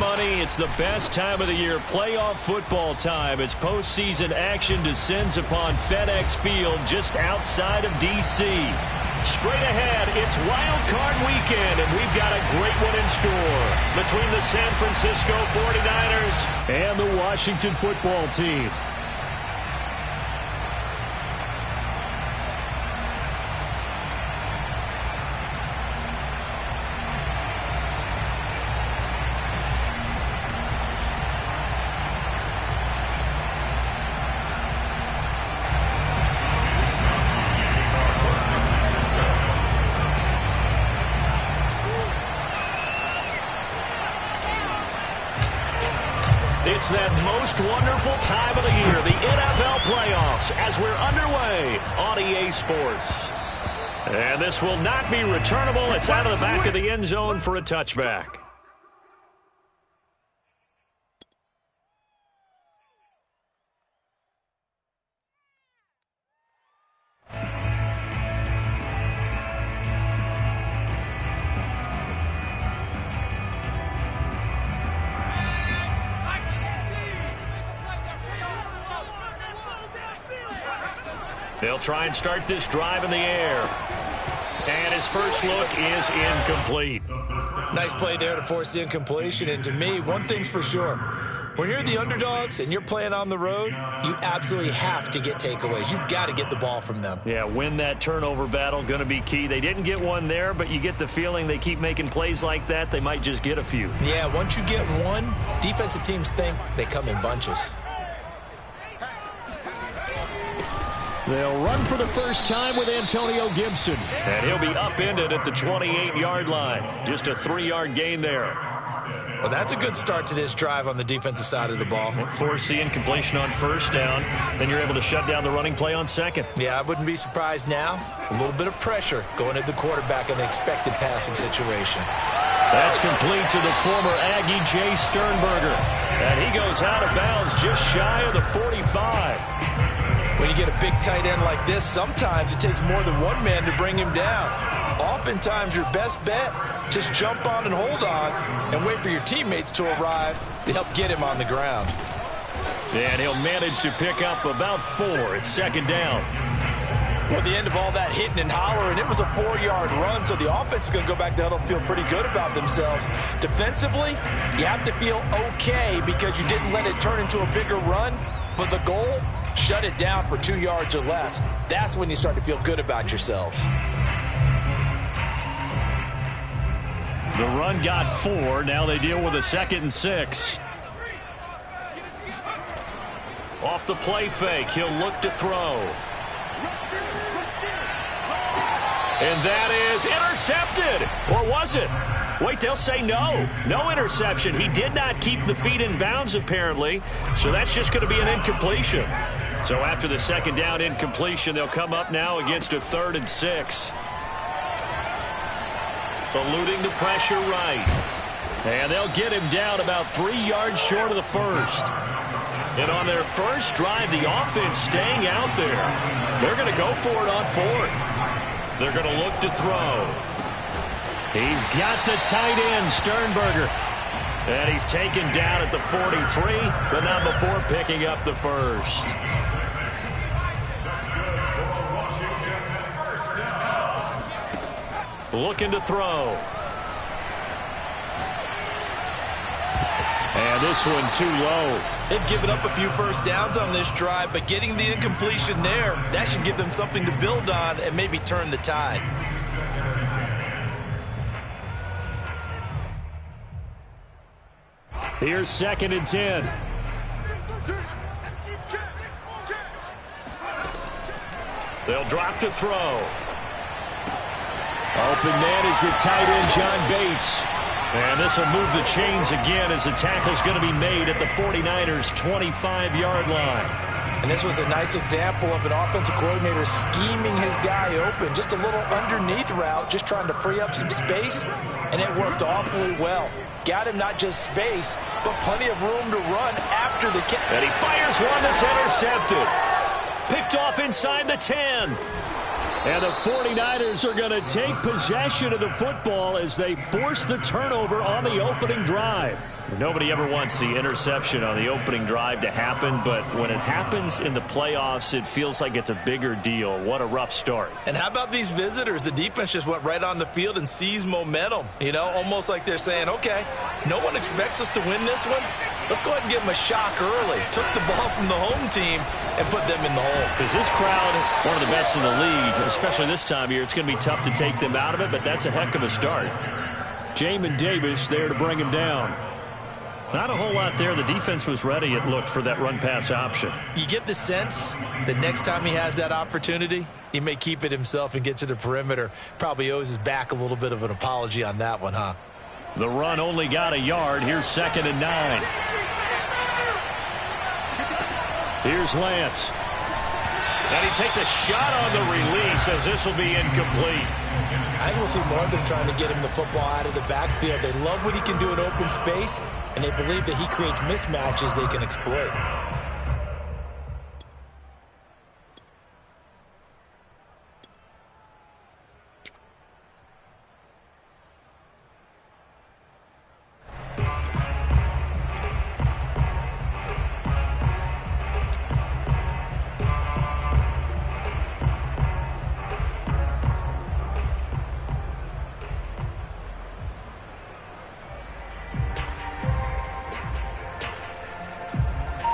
money, it's the best time of the year, playoff football time, as postseason action descends upon FedEx Field just outside of D.C. Straight ahead, it's Wild Card Weekend, and we've got a great one in store between the San Francisco 49ers and the Washington football team. It's that most wonderful time of the year, the NFL playoffs, as we're underway on EA Sports. And this will not be returnable. It's out of the back of the end zone for a touchback. They'll try and start this drive in the air. And his first look is incomplete. Nice play there to force the incompletion. And to me, one thing's for sure. When you're the underdogs and you're playing on the road, you absolutely have to get takeaways. You've got to get the ball from them. Yeah, win that turnover battle, going to be key. They didn't get one there, but you get the feeling they keep making plays like that, they might just get a few. Yeah, once you get one, defensive teams think they come in bunches. They'll run for the first time with Antonio Gibson. And he'll be upended at the 28-yard line. Just a 3-yard gain there. Well, that's a good start to this drive on the defensive side of the ball. Force the incompletion on first down. Then you're able to shut down the running play on second. Yeah, I wouldn't be surprised now. A little bit of pressure going at the quarterback in the expected passing situation. That's complete to the former Aggie, Jay Sternberger. And he goes out of bounds just shy of the 45. When you get a big tight end like this, sometimes it takes more than one man to bring him down. Oftentimes, your best bet, just jump on and hold on and wait for your teammates to arrive to help get him on the ground. And he'll manage to pick up about 4 at second down. Well, the end of all that hitting and hollering, it was a 4-yard run, so the offense is going to go back to huddle and feel pretty good about themselves. Defensively, you have to feel okay because you didn't let it turn into a bigger run, but the goal, shut it down for 2 yards or less. That's when you start to feel good about yourselves. The run got 4. Now they deal with a 2nd and 6. Off the play fake, he'll look to throw. And that is intercepted. Or was it? Wait, they'll say no. No interception. He did not keep the feet in bounds, apparently. So that's just going to be an incompletion. So after the second down incompletion, they'll come up now against a 3rd and 6. Eluding the pressure right. And they'll get him down about 3 yards short of the first. And on their first drive, the offense staying out there. They're going to go for it on 4th. They're going to look to throw. He's got the tight end, Sternberger. And he's taken down at the 43, but not before picking up the first. Looking to throw. And this one too low. They've given up a few first downs on this drive, but getting the incompletion there, that should give them something to build on and maybe turn the tide. Here's 2nd and 10. They'll drop to throw. Open man is the tight end, John Bates. And this will move the chains again as the tackle's going to be made at the 49ers' 25-yard line. And this was a nice example of an offensive coordinator scheming his guy open. Just a little underneath route, just trying to free up some space, and it worked awfully well. Got him not just space, but plenty of room to run after the catch. And he fires one that's intercepted. Picked off inside the 10. And the 49ers are going to take possession of the football as they force the turnover on the opening drive. Nobody ever wants the interception on the opening drive to happen, but when it happens in the playoffs, it feels like it's a bigger deal. What a rough start. And how about these visitors? The defense just went right on the field and seized momentum. You know, almost like they're saying, okay, no one expects us to win this one. Let's go ahead and give them a shock early. Took the ball from the home team and put them in the hole. Because this crowd, one of the best in the league, especially this time of year, it's going to be tough to take them out of it, but that's a heck of a start. Jamin Davis there to bring him down. Not a whole lot there. The defense was ready, it looked, for that run-pass option. You get the sense that next time he has that opportunity, he may keep it himself and get to the perimeter. Probably owes his back a little bit of an apology on that one, huh? The run only got a yard. Here's 2nd and 9. Here's Lance. And he takes a shot on the release as this will be incomplete. I think we'll see more of them trying to get him the football out of the backfield. They love what he can do in open space, and they believe that he creates mismatches they can exploit.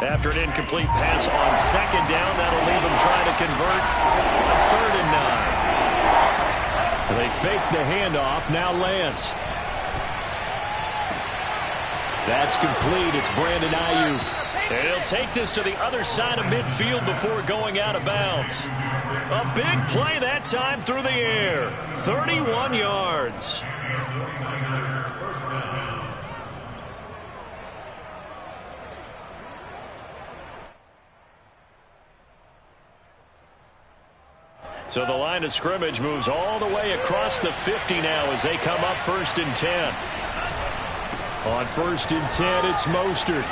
After an incomplete pass on 2nd down, that'll leave him trying to convert a 3rd and 9. They fake the handoff. Now Lance. That's complete. It's Brandon Ayuk. And he'll take this to the other side of midfield before going out of bounds. A big play that time through the air. 31 yards. So the line of scrimmage moves all the way across the 50 now as they come up 1st and 10. On 1st and 10, it's Mostert.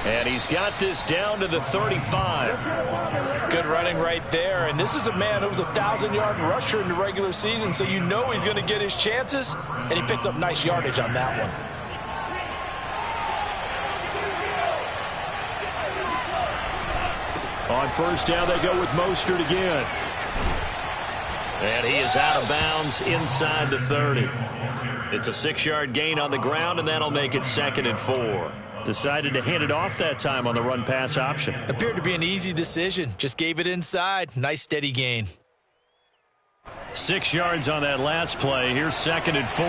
And he's got this down to the 35. Good running right there. And this is a man who was a 1,000-yard rusher in the regular season, so you know he's going to get his chances, and he picks up nice yardage on that one. On 1st down, they go with Mostert again. And he is out of bounds inside the 30. It's a 6-yard gain on the ground, and that'll make it 2nd and 4. Decided to hand it off that time on the run-pass option. Appeared to be an easy decision. Just gave it inside. Nice steady gain. 6 yards on that last play. Here's 2nd and 4.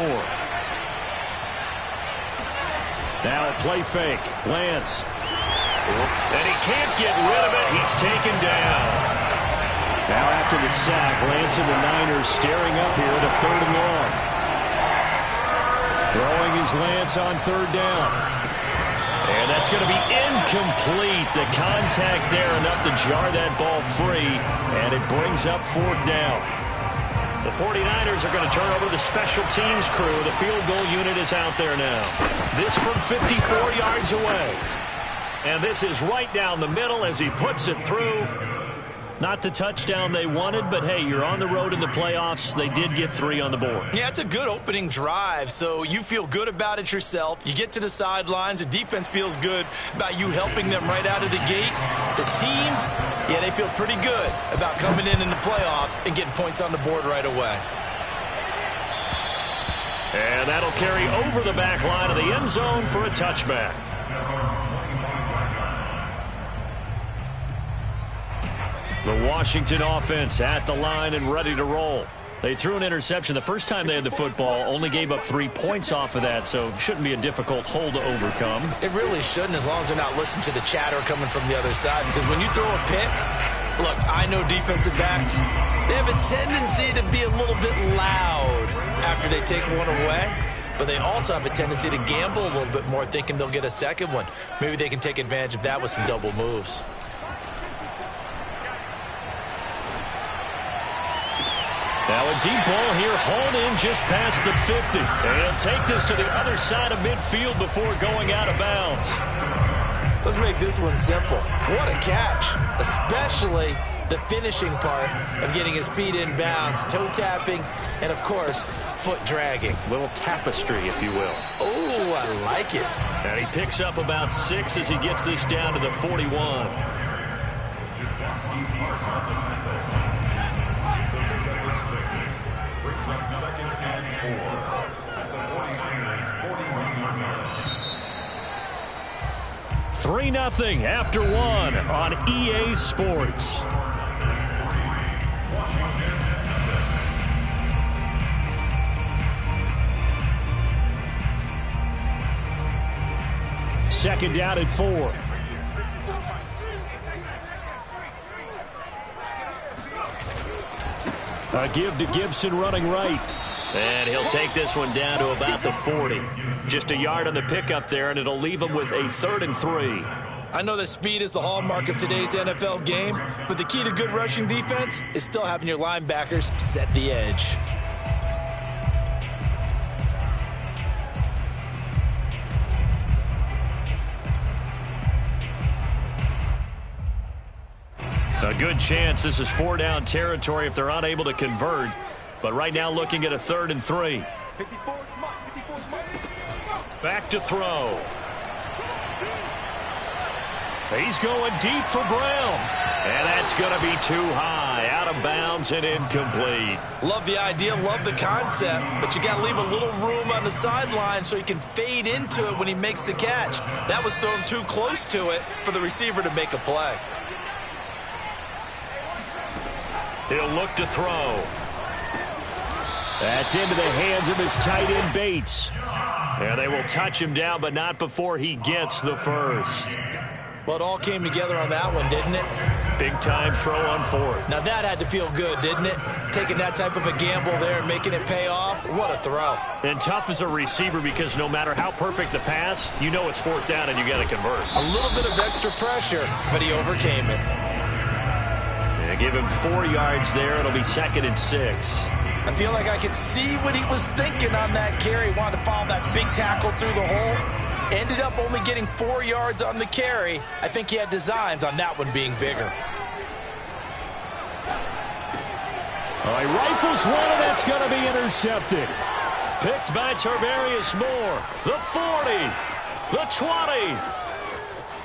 Now a play fake. Lance. And he can't get rid of it. He's taken down. Now after the sack, Lance and the Niners staring up here at a 3rd and long. Throwing his Lance on 3rd down. And that's going to be incomplete. The contact there enough to jar that ball free. And it brings up 4th down. The 49ers are going to turn over the special teams crew. The field goal unit is out there now. This from 54 yards away. And this is right down the middle as he puts it through. Not the touchdown they wanted, but hey, you're on the road in the playoffs. They did get 3 on the board. Yeah, it's a good opening drive, so you feel good about it yourself. You get to the sidelines. The defense feels good about you helping them right out of the gate. The team, yeah, they feel pretty good about coming in the playoffs and getting points on the board right away. And that'll carry over the back line of the end zone for a touchback. The Washington offense at the line and ready to roll. They threw an interception the first time they had the football, only gave up 3 points off of that, so shouldn't be a difficult hole to overcome. It really shouldn't, as long as they're not listening to the chatter coming from the other side, because when you throw a pick, look, I know defensive backs, they have a tendency to be a little bit loud after they take one away, but they also have a tendency to gamble a little bit more, thinking they'll get a second one. Maybe they can take advantage of that with some double moves. Now a deep ball here, hauled in just past the 50. And he'll take this to the other side of midfield before going out of bounds. Let's make this one simple. What a catch, especially the finishing part of getting his feet in bounds, toe tapping, and, of course, foot dragging. Little tapestry, if you will. Oh, I like it. And he picks up about 6 as he gets this down to the 41. Second and 4 at the 49ers 41. 3-0 after 1 on EA Sports. Second down at 4. A give to Gibson running right. And he'll take this one down to about the 40. Just a yard on the pickup there, and it'll leave him with a 3rd and 3. I know that speed is the hallmark of today's NFL game, but the key to good rushing defense is still having your linebackers set the edge. A good chance this is 4-down territory if they're unable to convert. But right now looking at a 3rd and 3. Back to throw. He's going deep for Brown. And that's going to be too high. Out of bounds and incomplete. Love the idea, love the concept, but you got to leave a little room on the sideline so he can fade into it when he makes the catch. That was thrown too close to it for the receiver to make a play. He'll look to throw. That's into the hands of his tight end, Bates. And they will touch him down, but not before he gets the first. Well, it all came together on that one, didn't it? Big-time throw on 4th. Now, that had to feel good, didn't it? Taking that type of a gamble there and making it pay off. What a throw. And tough as a receiver because no matter how perfect the pass, you know it's 4th down and you got to convert. A little bit of extra pressure, but he overcame it. And give him 4 yards there. It'll be 2nd and 6. I feel like I could see what he was thinking on that carry. Wanted to follow that big tackle through the hole. Ended up only getting 4 yards on the carry. I think he had designs on that one being bigger. All right, rifles one, and that's going to be intercepted. Picked by Tarvarius Moore. The 40. The 20.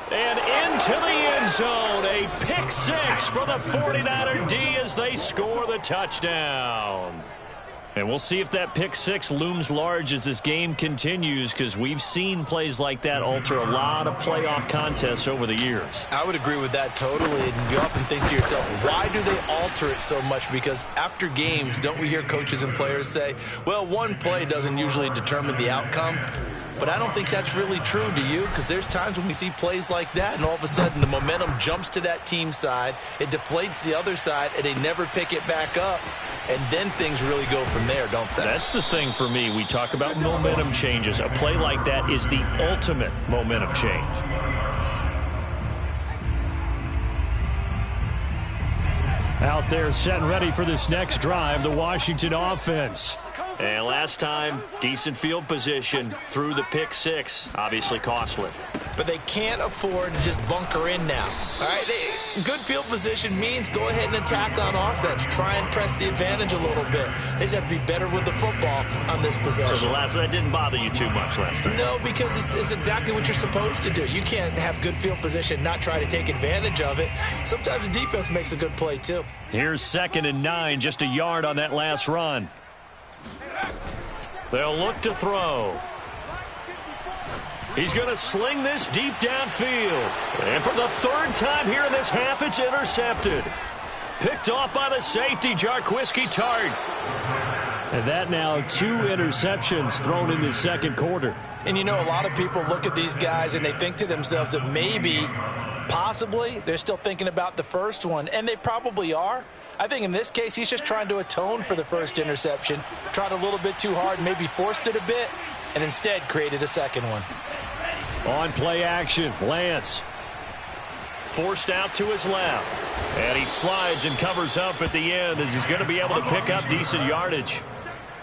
And into the end zone. A pick 6 for the 49er D as they score the touchdown. And we'll see if that pick 6 looms large as this game continues, because we've seen plays like that alter a lot of playoff contests over the years. I would agree with that totally. And you often think to yourself, why do they alter it so much? Because after games, don't we hear coaches and players say, well, one play doesn't usually determine the outcome? But I don't think that's really true, do you? Because there's times when we see plays like that, and all of a sudden the momentum jumps to that team side, it deflates the other side, and they never pick it back up. And then things really go from there, don't they? That's the thing for me. We talk about momentum changes. A play like that is the ultimate momentum change. Out there set and ready for this next drive, the Washington offense. And last time, decent field position through the pick 6, obviously costly. But they can't afford to just bunker in now. All right, good field position means go ahead and attack on offense. Try and press the advantage a little bit. They just have to be better with the football on this possession. So the last one, that didn't bother you too much last time? No, because it's exactly what you're supposed to do. You can't have good field position, not try to take advantage of it. Sometimes the defense makes a good play, too. Here's 2nd and 9, just a yard on that last run. They'll look to throw. He's going to sling this deep downfield. And for the 3rd time here in this half, it's intercepted. Picked off by the safety, Jarquiski Tart. And that now 2 interceptions thrown in the 2nd quarter. And you know, a lot of people look at these guys and they think to themselves that maybe, possibly, they're still thinking about the first one. And they probably are. I think in this case, he's just trying to atone for the first interception. Tried a little bit too hard, maybe forced it a bit, and instead created a second one. On play action, Lance. Forced out to his left. And he slides and covers up at the end as he's going to be able to pick up decent yardage.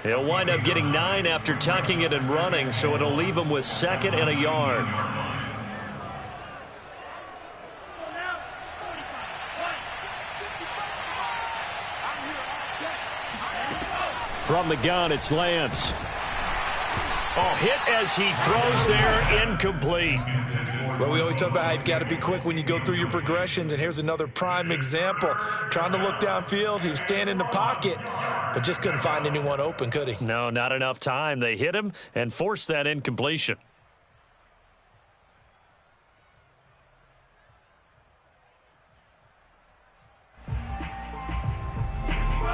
He'll wind up getting 9 after tucking it and running, so it'll leave him with 2nd and a yard. From the gun, it's Lance. Oh, hit as he throws there, incomplete. Well, we always talk about how you've got to be quick when you go through your progressions, and here's another prime example. Trying to look downfield, he was standing in the pocket, but just couldn't find anyone open, could he? No, not enough time. They hit him and forced that incompletion.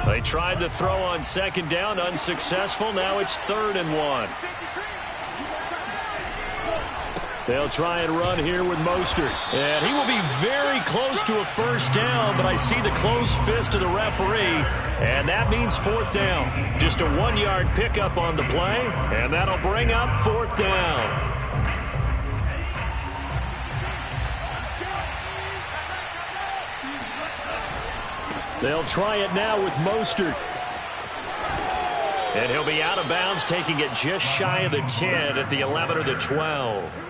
They tried the throw on second down, unsuccessful. Now it's 3rd and 1. They'll try and run here with Mostert. And he will be very close to a first down, but I see the closed fist of the referee, and that means 4th down. Just a 1-yard pickup on the play, and that'll bring up 4th down. They'll try it now with Mostert. And he'll be out of bounds, taking it just shy of the 10 at the 11 or the 12.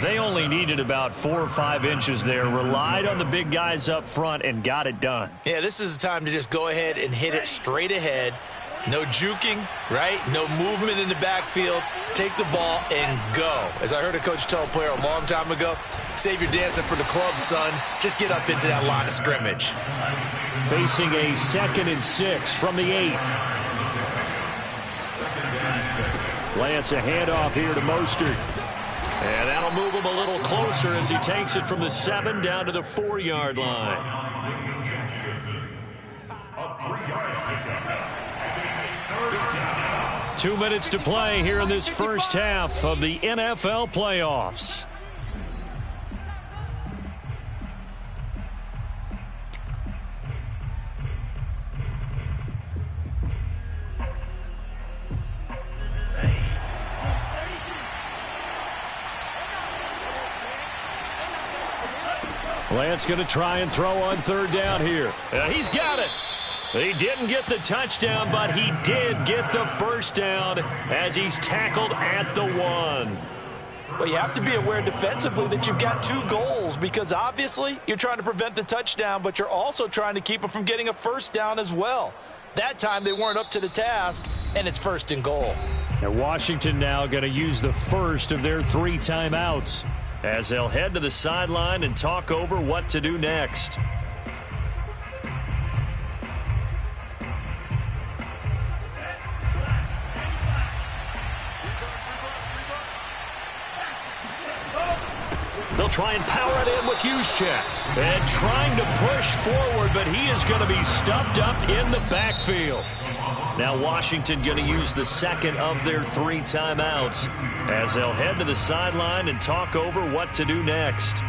They only needed about 4 or 5 inches there, relied on the big guys up front, and got it done. Yeah, this is the time to just go ahead and hit it straight ahead. No juking, right? No movement in the backfield. Take the ball and go. As I heard a coach tell a player a long time ago, save your dancing for the club, son. Just get up into that line of scrimmage. Facing a 2nd and 6 from the 8. Lance, a handoff here to Mostert. And that'll move him a little closer as he takes it from the 7 down to the 4-yard line. 2 minutes to play here in this first half of the NFL playoffs. Lance going to try and throw on 3rd down here. He's got it. He didn't get the touchdown, but he did get the first down as he's tackled at the 1. Well, you have to be aware defensively that you've got 2 goals, because obviously you're trying to prevent the touchdown, but you're also trying to keep him from getting a first down as well. That time they weren't up to the task, and it's 1st and goal. And Washington now going to use the first of their 3 timeouts as they'll head to the sideline and talk over what to do next. They'll try and power it in with Juszczyk. And trying to push forward, but he is going to be stuffed up in the backfield. Now Washington going to use the 2nd of their 3 timeouts as they'll head to the sideline and talk over what to do next.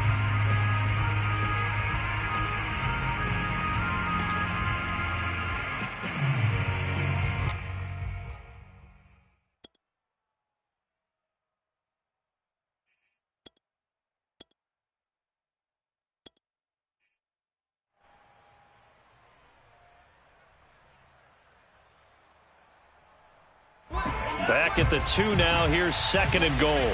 Back at the 2 now. Here's 2nd and goal.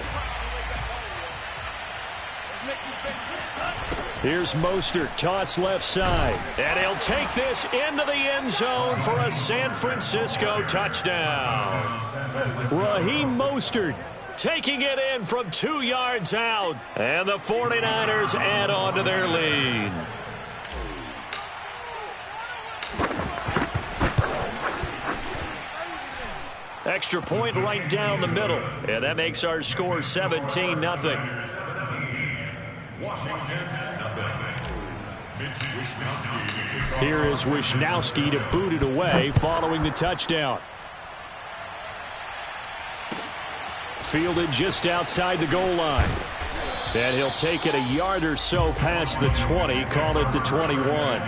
Here's Mostert, toss left side. And he'll take this into the end zone for a San Francisco touchdown. Raheem Mostert taking it in from 2 yards out. And the 49ers add on to their lead. Extra point right down the middle. And that makes our score 17-0. Here is Wishnowsky to boot it away following the touchdown. Fielded just outside the goal line. And he'll take it a yard or so past the 20, call it the 21.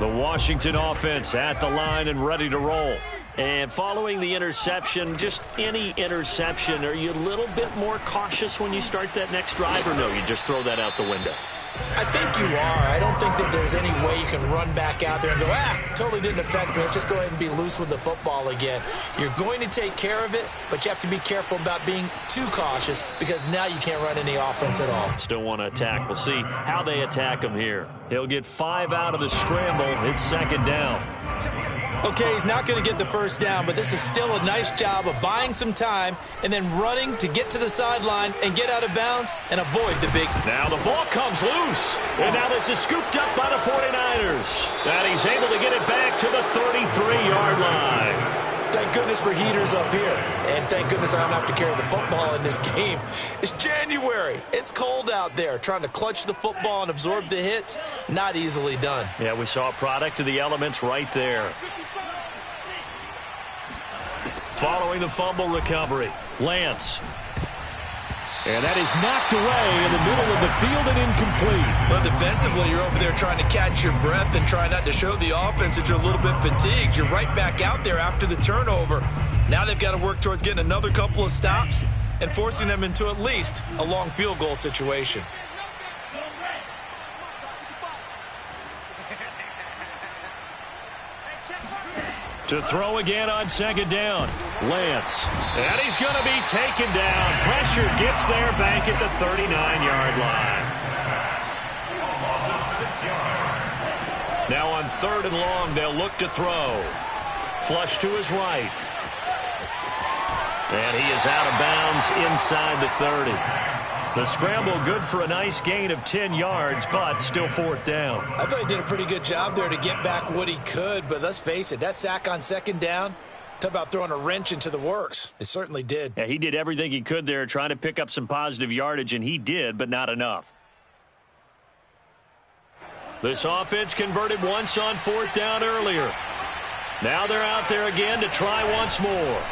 The Washington offense at the line and ready to roll. And following the interception, just any interception, are you a little bit more cautious when you start that next drive, or no, you just throw that out the window? I think you are. I don't think that there's any way you can run back out there and go, totally didn't affect me. Let's just go ahead and be loose with the football again. You're going to take care of it, but you have to be careful about being too cautious because now you can't run any offense at all. Still want to attack. We'll see how they attack him here. He'll get 5 out of the scramble. It's second down. Okay, he's not going to get the first down, but this is still a nice job of buying some time and then running to get to the sideline and get out of bounds and avoid the big. Now the ball comes loose, and now this is scooped up by the 49ers. And he's able to get it back to the 33-yard line. Thank goodness for heaters up here, and thank goodness I don't have to carry the football in this game. It's January. It's cold out there. Trying to clutch the football and absorb the hits, not easily done. Yeah, we saw a product of the elements right there. Following the fumble recovery, Lance. And that is knocked away in the middle of the field and incomplete. But defensively, you're over there trying to catch your breath and try not to show the offense that you're a little bit fatigued. You're right back out there after the turnover. Now they've got to work towards getting another couple of stops and forcing them into at least a long field goal situation. To throw again on second down, Lance. And he's going to be taken down. Pressure gets there back at the 39-yard line. Now on 3rd and long, they'll look to throw. Flush to his right. And he is out of bounds inside the 30. The scramble good for a nice gain of 10 yards, but still 4th down. I thought he did a pretty good job there to get back what he could, but let's face it, that sack on second down, talk about throwing a wrench into the works. It certainly did. Yeah, he did everything he could there trying to pick up some positive yardage, and he did, but not enough. This offense converted once on 4th down earlier. Now they're out there again to try once more.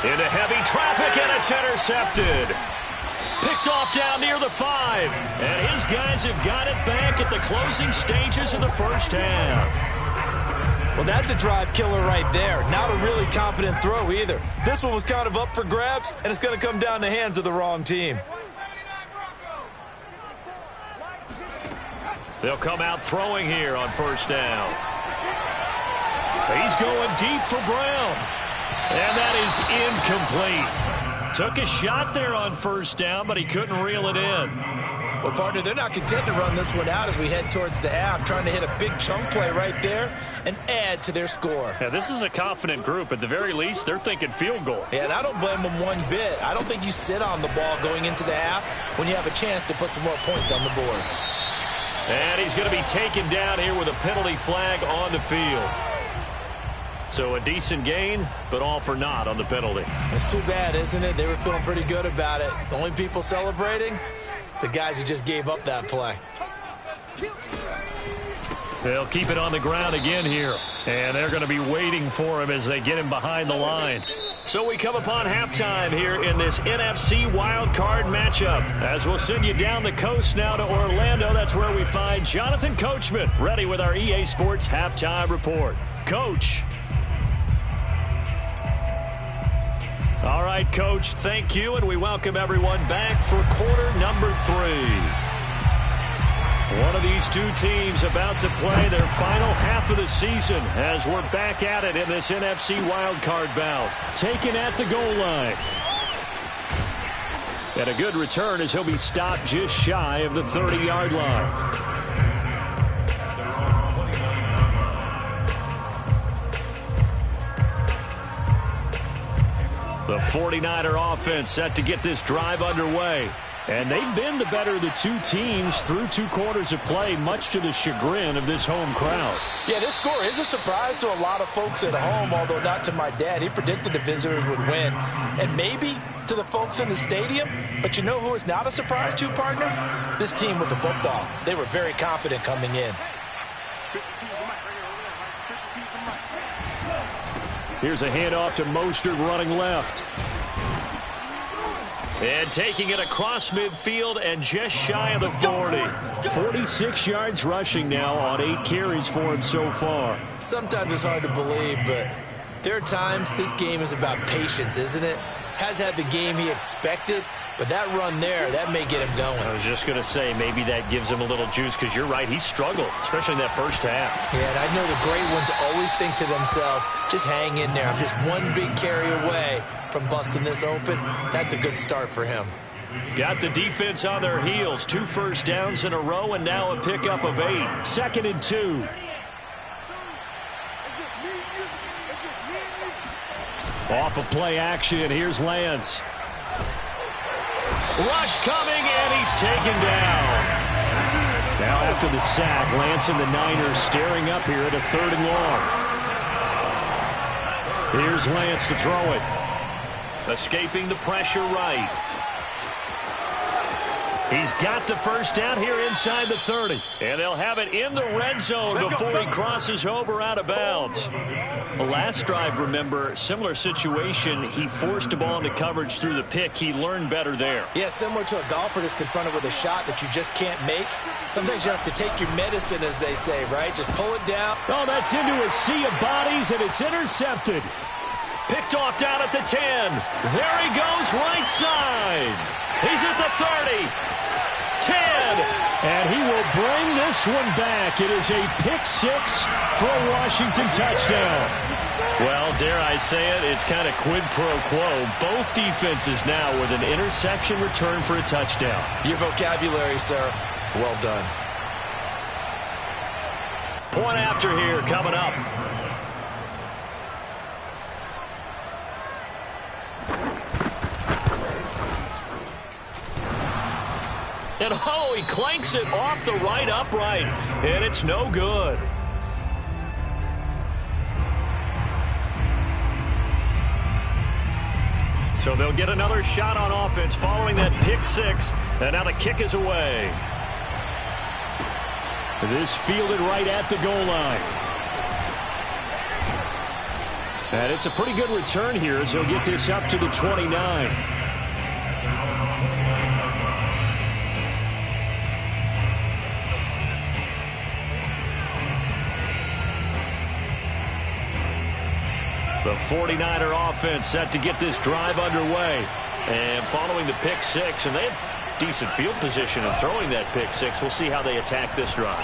Into heavy traffic, and it's intercepted. Picked off down near the 5. And his guys have got it back at the closing stages of the first half. Well, that's a drive killer right there. Not a really confident throw either. This one was kind of up for grabs, and it's going to come down the hands of the wrong team. They'll come out throwing here on first down. He's going deep for Brown. And that is incomplete. Took a shot there on first down, but he couldn't reel it in. Well, partner, they're not content to run this one out as we head towards the half, trying to hit a big chunk play right there and add to their score. Yeah, this is a confident group. At the very least, they're thinking field goal. Yeah, and I don't blame them one bit. I don't think you sit on the ball going into the half when you have a chance to put some more points on the board. And he's going to be taken down here with a penalty flag on the field. So a decent gain, but all for naught on the penalty. It's too bad, isn't it? They were feeling pretty good about it. The only people celebrating, the guys who just gave up that play. They'll keep it on the ground again here. And they're going to be waiting for him as they get him behind the line. So we come upon halftime here in this NFC wildcard matchup. As we'll send you down the coast now to Orlando. That's where we find Jonathan Coachman ready with our EA Sports halftime report. Coach. All right, Coach, thank you, and we welcome everyone back for quarter number 3. One of these two teams about to play their final half of the season as we're back at it in this NFC wildcard bout. Taken at the goal line. And a good return as he'll be stopped just shy of the 30-yard line. The 49er offense set to get this drive underway. And they've been the better of the two teams through 2 quarters of play, much to the chagrin of this home crowd. Yeah, this score is a surprise to a lot of folks at home, although not to my dad. He predicted the visitors would win. And maybe to the folks in the stadium. But you know who is not a surprise to, partner? This team with the football. They were very confident coming in. Here's a handoff to Mostert running left. And taking it across midfield and just shy of the 40. 46 yards rushing now on 8 carries for him so far. Sometimes it's hard to believe, but there are times this game is about patience, isn't it? has had the game he expected, but that run there, that may get him going. I was just going to say, maybe that gives him a little juice, because you're right, he struggled, especially in that first half. Yeah, and I know the great ones always think to themselves, just hang in there. I'm just one big carry away from busting this open. That's a good start for him. Got the defense on their heels. 2 first downs in a row, and now a pickup of 8. 2nd and 2. Off of play action, here's Lance. Rush coming, and he's taken down. Now after the sack, Lance and the Niners staring up here at a 3rd and long. Here's Lance to throw it. Escaping the pressure right. He's got the first down here inside the 30. And they'll have it in the red zone before he crosses over out of bounds. The last drive, remember, similar situation. He forced the ball into coverage through the pick. He learned better there. Yeah, similar to a golfer that's confronted with a shot that you just can't make. Sometimes you have to take your medicine, as they say, right? Just pull it down. Oh, that's into a sea of bodies, and it's intercepted. Picked off down at the 10. There he goes, right side. He's at the 30. 10, and he will bring this one back. It is a pick 6 for a Washington touchdown. Well, dare I say it, it's kind of quid pro quo. Both defenses now with an interception return for a touchdown. Your vocabulary, sir. Well done. Point after here coming up. And oh, he clanks it off the right upright, and it's no good. So they'll get another shot on offense following that pick 6, and now the kick is away. This fielded right at the goal line. And it's a pretty good return here as he'll get this up to the 29. The 49er offense set to get this drive underway. And following the pick 6, and they have decent field position in throwing that pick 6. We'll see how they attack this drive.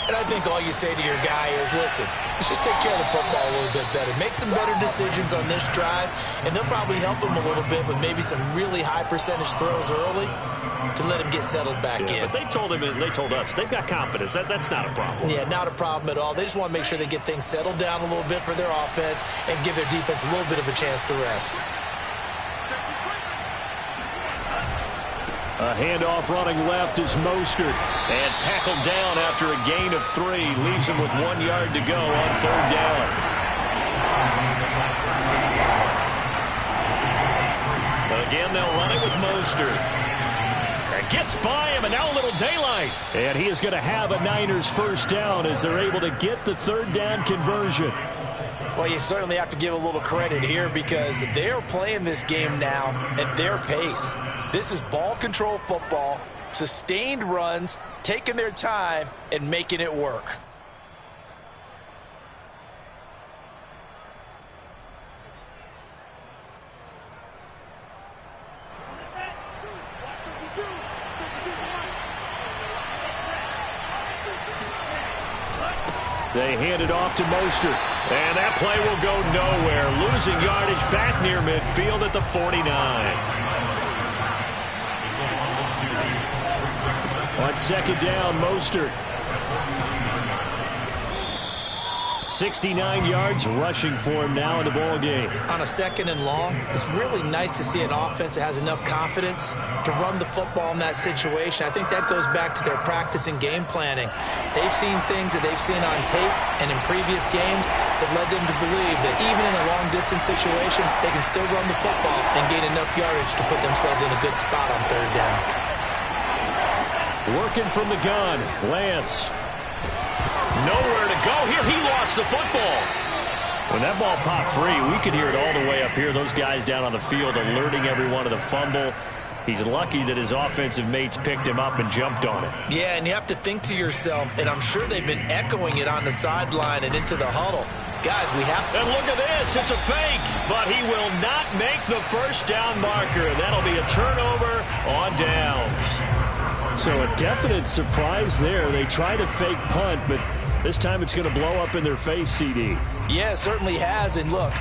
And I think all you say to your guy is, listen, let's just take care of the football a little bit better. Make some better decisions on this drive, and they'll probably help him a little bit with maybe some really high percentage throws early to let him get settled back in. But they told him, and they told us, they've got confidence. That's not a problem. Yeah, not a problem at all. They just want to make sure they get things settled down a little bit for their offense and give their defense a little bit of a chance to rest. A handoff running left is Mostert. And tackled down after a gain of 3. Leaves him with 1 yard to go on 3rd down. Again, they'll run it with Mostert. It gets by him, and now a little daylight. And he is going to have a Niners first down as they're able to get the 3rd down conversion. Well, you certainly have to give a little credit here because they're playing this game now at their pace. This is ball control football, sustained runs, taking their time, and making it work. They hand it off to Mostert. And that play will go nowhere. Losing yardage back near midfield at the 49. On 2nd down, Mostert. 69 yards rushing for him now in the ball game. On a 2nd and long, it's really nice to see an offense that has enough confidence to run the football in that situation. I think that goes back to their practice and game planning. They've seen things that they've seen on tape and in previous games that led them to believe that even in a long-distance situation, they can still run the football and gain enough yardage to put themselves in a good spot on 3rd down. Working from the gun, Lance. Nowhere to go here. He lost the football. When that ball popped free, we could hear it all the way up here. Those guys down on the field alerting everyone of the fumble. He's lucky that his offensive mates picked him up and jumped on it. Yeah, and you have to think to yourself, and I'm sure they've been echoing it on the sideline and into the huddle. Guys, we have... And look at this. It's a fake. But he will not make the first down marker. That'll be a turnover on downs. So a definite surprise there. They tried a fake punt, but this time it's going to blow up in their face, CD. Yeah, it certainly has. And look,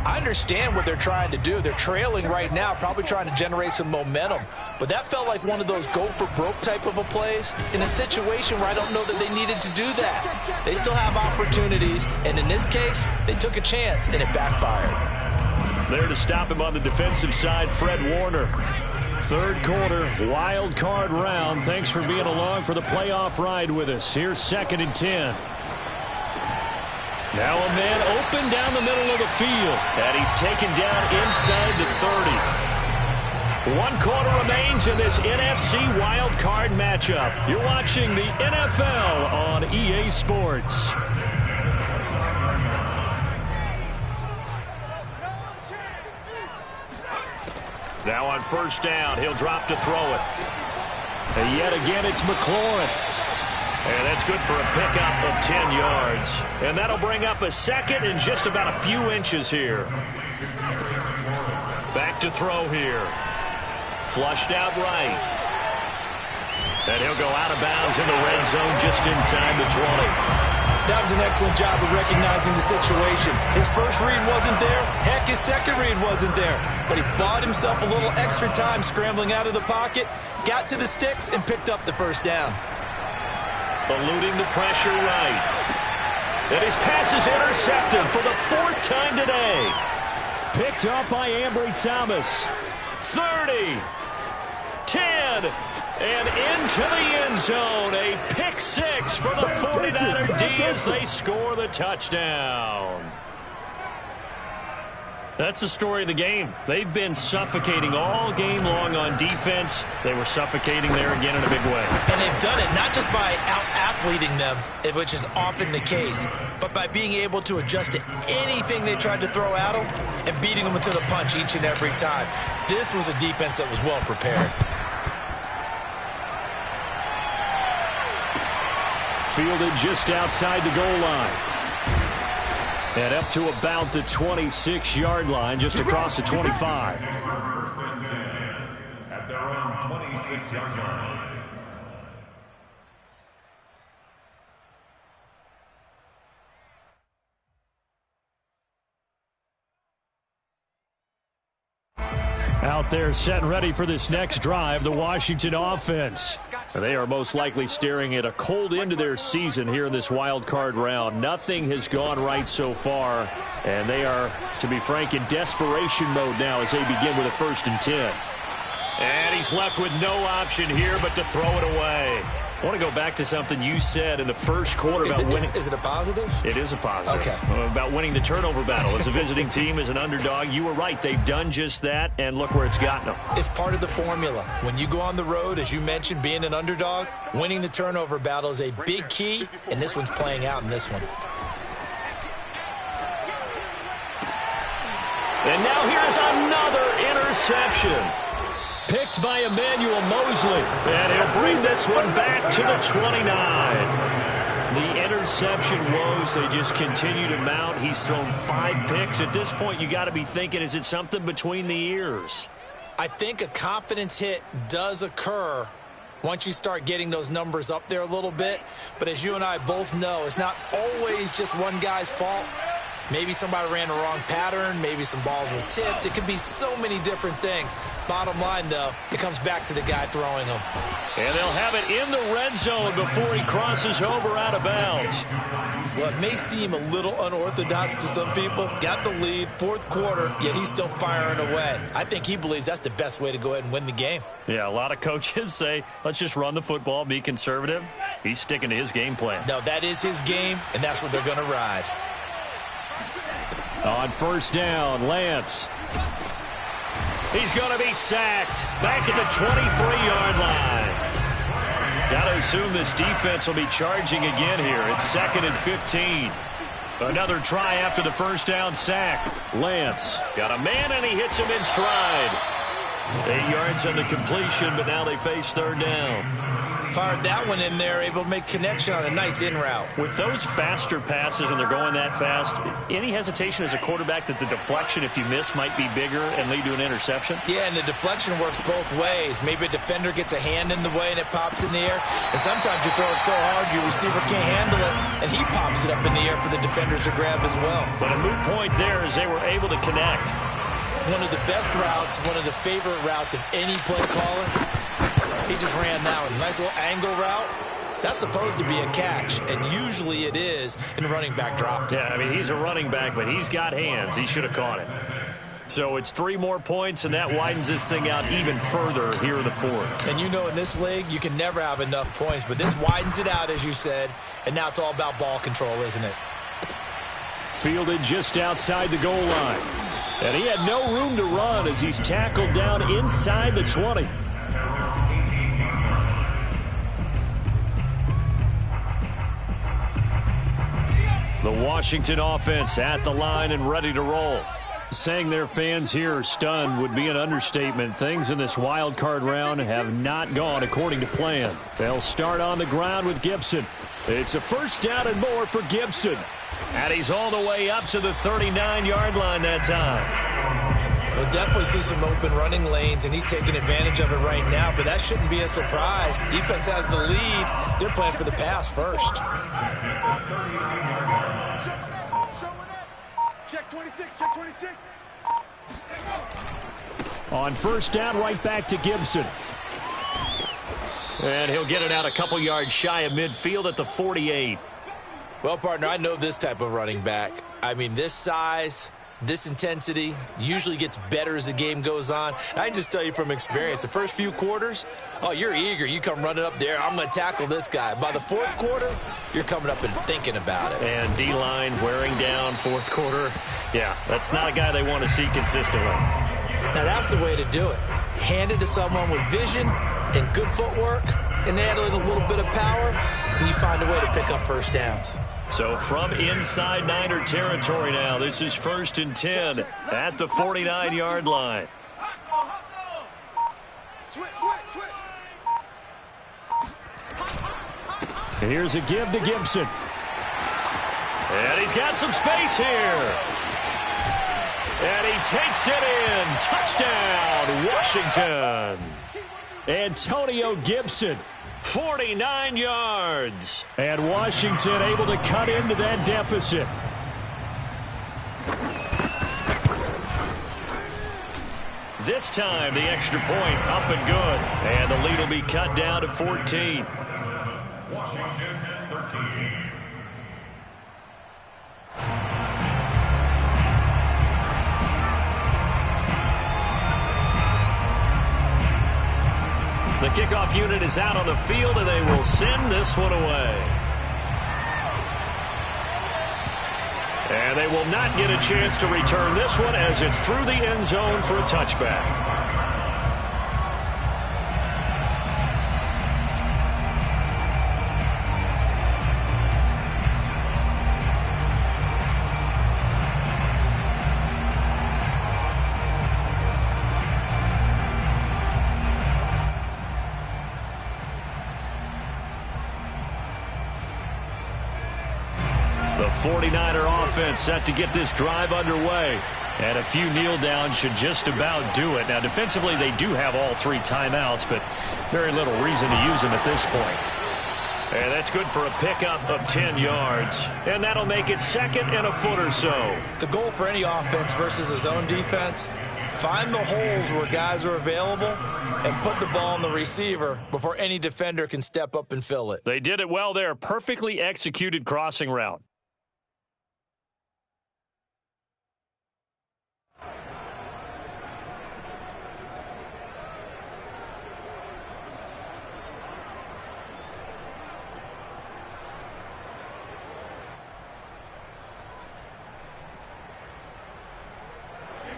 I understand what they're trying to do. They're trailing right now, probably trying to generate some momentum. But that felt like one of those go-for-broke type of a plays in a situation where I don't know that they needed to do that. They still have opportunities, and in this case, they took a chance, and it backfired. There to stop him on the defensive side, Fred Warner. Third quarter, wild card round. Thanks for being along for the playoff ride with us. Here's 2nd and 10. Now a man open down the middle of the field. And he's taken down inside the 30. 1 quarter remains in this NFC wild card matchup. You're watching the NFL on EA Sports. Now on first down, he'll drop to throw it. And yet again, it's McLaurin. And that's good for a pickup of 10 yards. And that'll bring up a 2nd and just about a few inches here. Back to throw here. Flushed out right. And he'll go out of bounds in the red zone just inside the 20. That was an excellent job of recognizing the situation. His first read wasn't there. Heck, his second read wasn't there. But he bought himself a little extra time scrambling out of the pocket, got to the sticks, and picked up the first down. Eluding the pressure right. And his pass is intercepted for the 4th time today. Picked up by Ambry Thomas. 30. 10. And into the end zone. A pick 6 for the 49er D as they score the touchdown. That's the story of the game. They've been suffocating all game long on defense. They were suffocating there again in a big way. And they've done it not just by out-athleting them, which is often the case, but by being able to adjust to anything they tried to throw at them and beating them to the punch each and every time. This was a defense that was well prepared. Fielded just outside the goal line. And up to about the 26-yard line, just across the 25. 1st and 10 at their own 26-yard line. Out there set and ready for this next drive, the Washington offense. They are most likely staring at a cold end to their season here in this wild card round. Nothing has gone right so far, and they are, to be frank, in desperation mode now as they begin with a 1st and 10. And he's left with no option here but to throw it away. I want to go back to something you said in the first quarter about winning. Is it a positive? It is a positive. Okay. About winning the turnover battle. As a visiting team, as an underdog, you were right. They've done just that, and look where it's gotten them. It's part of the formula. When you go on the road, as you mentioned, being an underdog, winning the turnover battle is a big key, and this one's playing out in this one. And now here's another interception. Picked by Emmanuel Mosley. And he'll bring this one back to the 29. The interception woes, they just continue to mount. He's thrown 5 picks. At this point, you got to be thinking, is it something between the ears? I think a confidence hit does occur once you start getting those numbers up there a little bit. But as you and I both know, it's not always just one guy's fault. Maybe somebody ran the wrong pattern. Maybe some balls were tipped. It could be so many different things. Bottom line, though, it comes back to the guy throwing them. And they'll have it in the red zone before he crosses over out of bounds. Well, it may seem a little unorthodox to some people. Got the lead, 4th quarter, yet he's still firing away. I think he believes that's the best way to go ahead and win the game. Yeah, a lot of coaches say, let's just run the football, be conservative. He's sticking to his game plan. No, that is his game, and that's what they're going to ride. On first down, Lance. He's going to be sacked. Back at the 23-yard line. Got to assume this defense will be charging again here. It's 2nd and 15. Another try after the first down sack. Lance got a man, and he hits him in stride. 8 yards on the completion, but now they face 3rd down. Fired that one in there, able to make connection on a nice in route. With those faster passes and they're going that fast, any hesitation as a quarterback that the deflection, if you miss, might be bigger and lead to an interception? Yeah, and the deflection works both ways. Maybe a defender gets a hand in the way and it pops in the air. And sometimes you throw it so hard your receiver can't handle it, and he pops it up in the air for the defenders to grab as well. But a moot point there as they were able to connect. One of the best routes, one of the favorite routes of any play caller. He just ran that one. Nice little angle route. That's supposed to be a catch, and usually it is, and the running back dropped it. Yeah, I mean, he's a running back, but he's got hands. He should have caught it. So it's 3 more points, and that widens this thing out even further here in the fourth. And you know in this league, you can never have enough points, but this widens it out, as you said, and now it's all about ball control, isn't it? Fielded just outside the goal line. And he had no room to run as he's tackled down inside the 20. The Washington offense at the line and ready to roll. Saying their fans here are stunned would be an understatement. Things in this wild card round have not gone according to plan. They'll start on the ground with Gibson. It's a first down and more for Gibson. And he's all the way up to the 39-yard line that time. We'll definitely see some open running lanes, and he's taking advantage of it right now, but that shouldn't be a surprise. Defense has the lead. They're playing for the pass first. Check 26, check 26. On first down, right back to Gibson. And he'll get it out a couple yards shy of midfield at the 48. Well, partner, I know this type of running back. I mean, this size, this intensity usually gets better as the game goes on. I can just tell you from experience, the first few quarters, oh, you're eager. You come running up there, I'm going to tackle this guy. By the fourth quarter, you're coming up and thinking about it. And D-line wearing down fourth quarter. Yeah, that's not a guy they want to see consistently. Now, that's the way to do it. Hand it to someone with vision and good footwork, and add in a little bit of power, and you find a way to pick up first downs. So from inside Niner territory now, this is 1st and 10 at the 49-yard line. Switch. Here's a give to Gibson. And he's got some space here. And he takes it in. Touchdown, Washington. Antonio Gibson, 49 yards. And Washington able to cut into that deficit. This time, the extra point up and good. And the lead will be cut down to 14. Washington 13. The kickoff unit is out on the field, and they will send this one away. And they will not get a chance to return this one as it's through the end zone for a touchback. The 49er offense set to get this drive underway. And a few kneel downs should just about do it. Now, defensively, they do have all 3 timeouts, but very little reason to use them at this point. And that's good for a pickup of 10 yards. And that'll make it 2nd and a foot or so. The goal for any offense versus a zone defense, find the holes where guys are available and put the ball on the receiver before any defender can step up and fill it. They did it well there. Perfectly executed crossing route.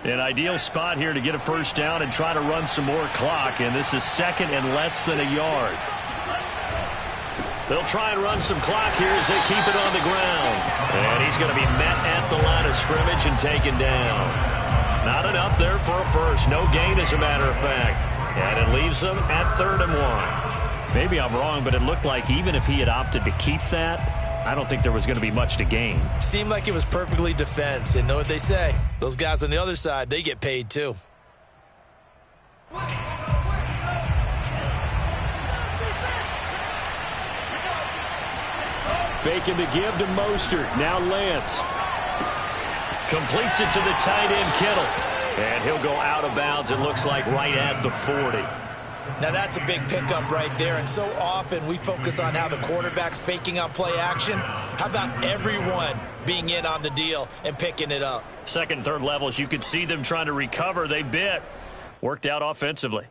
An ideal spot here to get a first down and try to run some more clock, and this is 2nd and less than a yard. They'll try and run some clock here as they keep it on the ground. And he's going to be met at the line of scrimmage and taken down. Not enough there for a first. No gain, as a matter of fact. And it leaves them at 3rd and 1. Maybe I'm wrong, but it looked like even if he had opted to keep that, I don't think there was going to be much to gain. Seemed like it was perfectly defense. And know what they say? Those guys on the other side, they get paid too. Faking the give to Mostert. Now Lance. Completes it to the tight end, Kittle. And he'll go out of bounds, it looks like, right at the 40. Now that's a big pickup right there, and so often we focus on how the quarterback's faking out play action. How about everyone being in on the deal and picking it up? Second, third levels, you could see them trying to recover. They bit. Worked out offensively.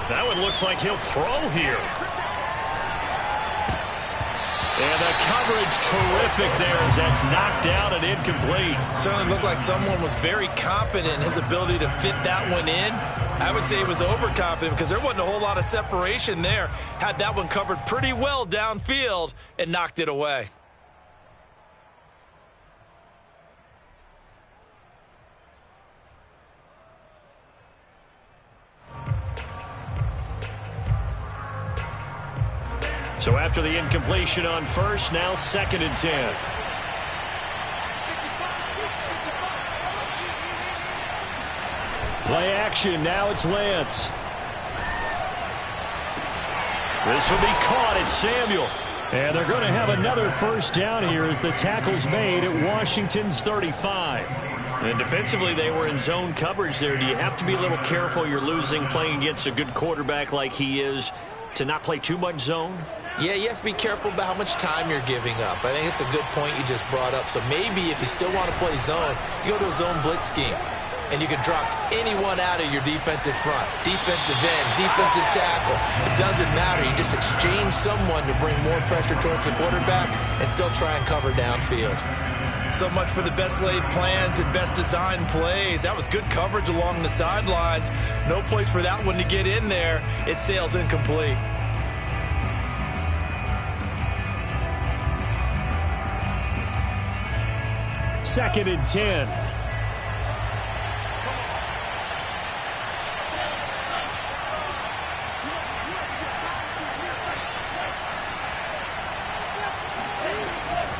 That one looks like he'll throw here. And the coverage terrific there as that's knocked down and incomplete. Certainly looked like someone was very confident in his ability to fit that one in. I would say he was overconfident because there wasn't a whole lot of separation there. Had that one covered pretty well downfield and knocked it away. So after the incompletion on first, now 2nd and 10. Play action, now it's Lance. This will be caught, it's Samuel. And they're going to have another first down here as the tackle's made at Washington's 35. And defensively, they were in zone coverage there. Do you have to be a little careful? You're losing playing against a good quarterback like he is to not play too much zone? Yeah, you have to be careful about how much time you're giving up. I think it's a good point you just brought up. So maybe if you still want to play zone, you go to a zone blitz scheme. And you can drop anyone out of your defensive front. Defensive end, defensive tackle. It doesn't matter. You just exchange someone to bring more pressure towards the quarterback and still try and cover downfield. So much for the best laid plans and best designed plays. That was good coverage along the sidelines. No place for that one to get in there. It sails incomplete. Second and 10.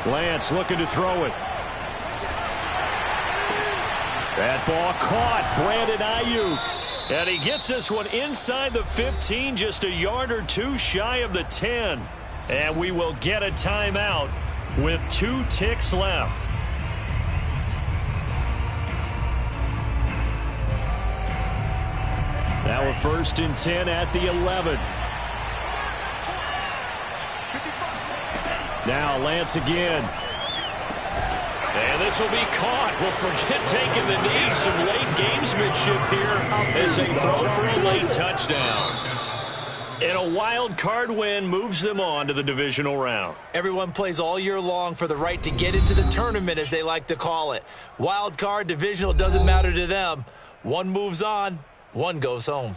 Lance looking to throw it. That ball caught. Brandon Ayuk. And he gets this one inside the 15, just a yard or two shy of the 10. And we will get a timeout with 2 ticks left. Now a 1st and 10 at the 11. Now Lance again. And this will be caught. Well, forget taking the knee. Some late gamesmanship here as they throw for a late touchdown. And a wild card win moves them on to the divisional round. Everyone plays all year long for the right to get into the tournament, as they like to call it. Wild card, divisional, doesn't matter to them. One moves on, one goes home.